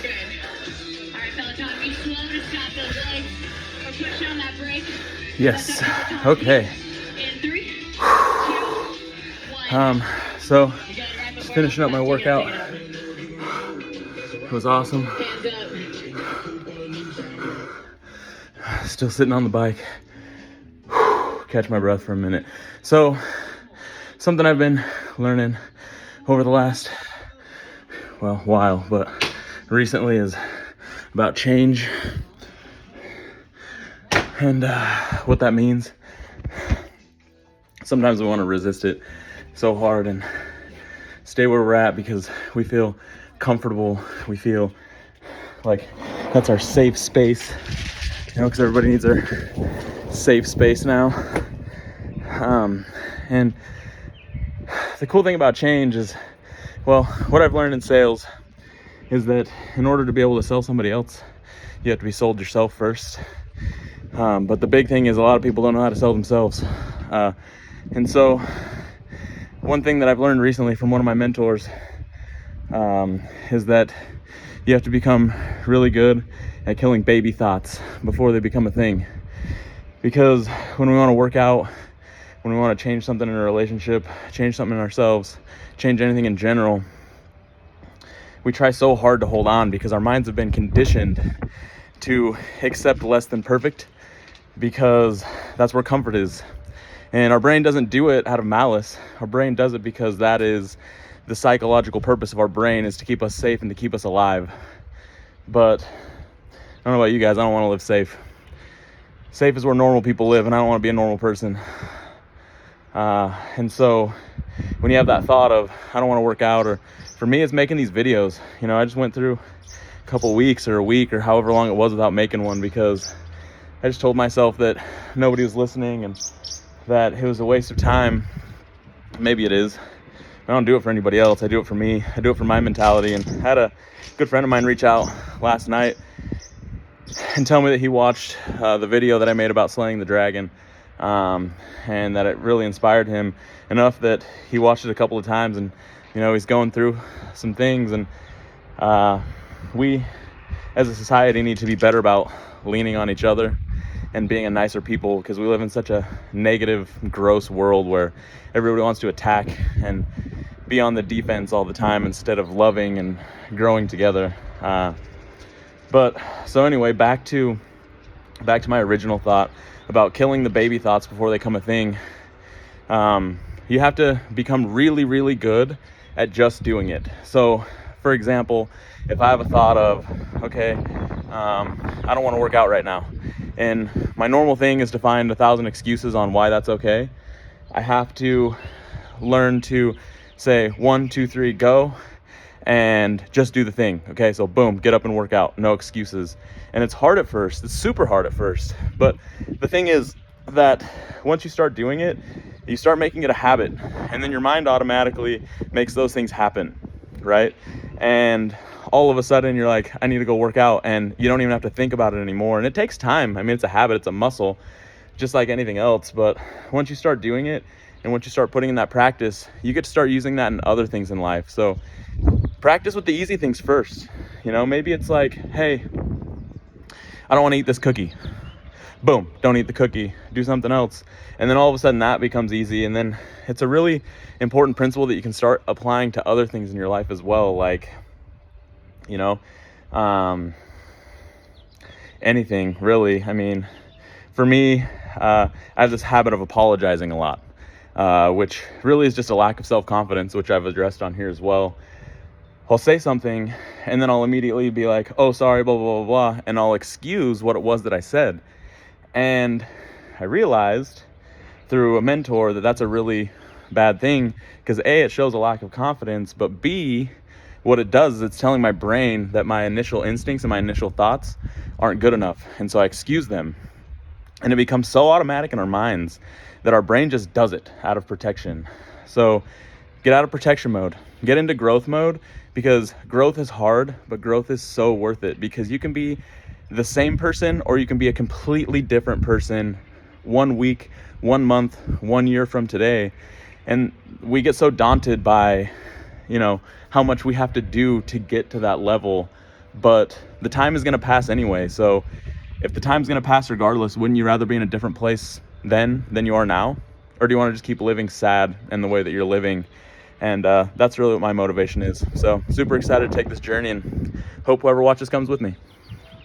Good. All right, Peloton, be slow to stop those legs or push on that brake. Yes. Okay. In 3, 2, 1. So just finishing up my workout. It was awesome. Hands up. Still sitting on the bike. Catch my breath for a minute. So something I've been learning over the last, while, but recently is about change and what that means. Sometimes we want to resist it so hard and stay where we're at because we feel comfortable. We feel like that's our safe space, because everybody needs their safe space now. And the cool thing about change is, what I've learned in sales is that in order to be able to sell somebody else, you have to be sold yourself first. But the big thing is a lot of people don't know how to sell themselves. And so one thing that I've learned recently from one of my mentors is that you have to become really good at killing baby thoughts before they become a thing. Because when we want to work out, when we want to change something in a relationship, change something in ourselves, change anything in general, we try so hard to hold on because our minds have been conditioned to accept less than perfect because that's where comfort is. And our brain doesn't do it out of malice. Our brain does it because that is the psychological purpose of our brain, is to keep us safe and to keep us alive. But I don't know about you guys, I don't want to live safe. Safe is where normal people live, and I don't want to be a normal person. And so when you have that thought of, I don't want to work out, or for me, it's making these videos. I just went through a couple weeks or a week or however long it was without making one because I just told myself that nobody was listening and that it was a waste of time. Maybe it is. I don't do it for anybody else. I do it for me. I do it for my mentality. And I had a good friend of mine reach out last night and tell me that he watched the video that I made about slaying the dragon, and that it really inspired him enough that he watched it a couple of times, and he's going through some things, and we as a society need to be better about leaning on each other and being a nicer people, because we live in such a negative, gross world where everybody wants to attack and be on the defense all the time instead of loving and growing together. But so anyway, back to my original thought about killing the baby thoughts before they become a thing. You have to become really, really good at just doing it. So for example, if I have a thought of, okay, I don't want to work out right now, and my normal thing is to find 1,000 excuses on why that's okay, I have to learn to say 1, 2, 3, go, and just do the thing. Okay, so boom, get up and work out, no excuses. And it's hard at first, it's super hard at first, but the thing is that once you start doing it, you start making it a habit, and then your mind automatically makes those things happen, right? And all of a sudden you're like, I need to go work out, and you don't even have to think about it anymore. And it takes time. I mean, it's a habit, it's a muscle, just like anything else. But once you start doing it, and once you start putting in that practice, you get to start using that in other things in life. So practice with the easy things first. Maybe it's like, hey, I don't want to eat this cookie. Boom, don't eat the cookie, do something else. And then all of a sudden that becomes easy. And then it's a really important principle that you can start applying to other things in your life as well. Like, anything really. I mean, for me, I have this habit of apologizing a lot, which really is just a lack of self-confidence, which I've addressed on here as well. I'll say something and then I'll immediately be like, oh, sorry, blah, blah, blah, blah. And I'll excuse what it was that I said. And I realized through a mentor that that's a really bad thing, because A, it shows a lack of confidence, but B, what it does is it's telling my brain that my initial instincts and my initial thoughts aren't good enough. And so I excuse them. And it becomes so automatic in our minds that our brain just does it out of protection. So get out of protection mode, get into growth mode, because growth is hard, but growth is so worth it, because you can be the same person or you can be a completely different person 1 week, 1 month, 1 year from today. And we get so daunted by, how much we have to do to get to that level but the time is going to pass anyway. So if the time's going to pass regardless, wouldn't you rather be in a different place then than you are now? Or do you want to just keep living sad in the way that you're living? And that's really what my motivation is. So super excited to take this journey, and hope whoever watches comes with me.